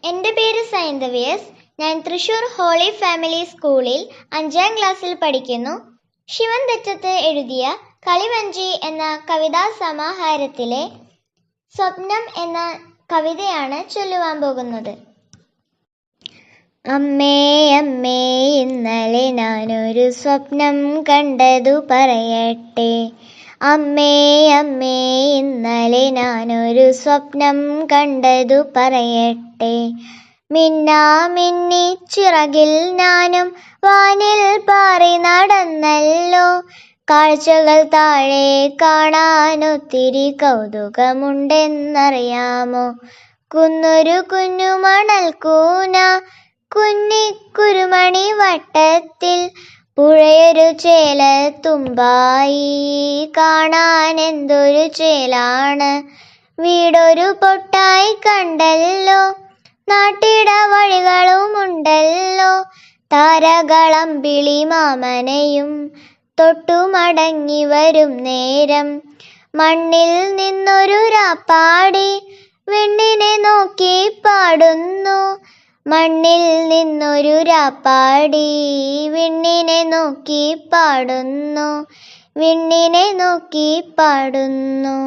എൻ്റെ പേര് സൈന്ധവിയസ്. ഞാൻ തൃശൂർ ഹോളി ഫാമിലി സ്കൂളിൽ 5ാം ക്ലാസ്സിൽ പഠിക്കുന്നു. ശിവൻ തെറ്റത്ത് എഴുതിയ കളിവഞ്ചി എന്ന കവിതാ സമാഹാരത്തിലെ സ്വപ്നം എന്ന കവിതയാണ് ചൊല്ലുവാൻ പോകുന്നത്. അമ്മേ അമ്മേ ഇന്നലെ ഞാനൊരു സ്വപ്നം കണ്ടതു പറയട്ടെ. അമ്മേ അമ്മേ ഇന്നലെ ഞാനൊരു സ്വപ്നം കണ്ടതു പറയട്ടെ. മിന്നാമിന്നി ചിറകിൽ ഞാനും വാനിൽ പാറി നടന്നല്ലോ. കാഴ്ചകൾ താഴെ കാണാനൊത്തിരി കൗതുകമുണ്ടെന്നറിയാമോ. കുന്നൊരു കുഞ്ഞു മണൽക്കൂന, കുന്നിക്കുരുമണി വട്ടത്തിൽ പുഴയൊരു ചേലത്തുമ്പായി. കാണാൻ എന്തൊരു ചേലാണ്, വീടൊരു പൊട്ടായി കണ്ടല്ലോ. നാട്ടിട വഴികളുമുണ്ടല്ലോ, താരകളമ്പിളി മാമനെയും തൊട്ടുമടങ്ങി വരും നേരം. മണ്ണിൽ നിന്നൊരു രാപ്പാടി വിണ്ണിനെ നോക്കി പാടുന്നു. മണ്ണിൽ നിന്നൊരു രാപ്പാടി വിണ്ണിനെ നോക്കി പാടുന്നു. വിണ്ണിനെ നോക്കി പാടുന്നു.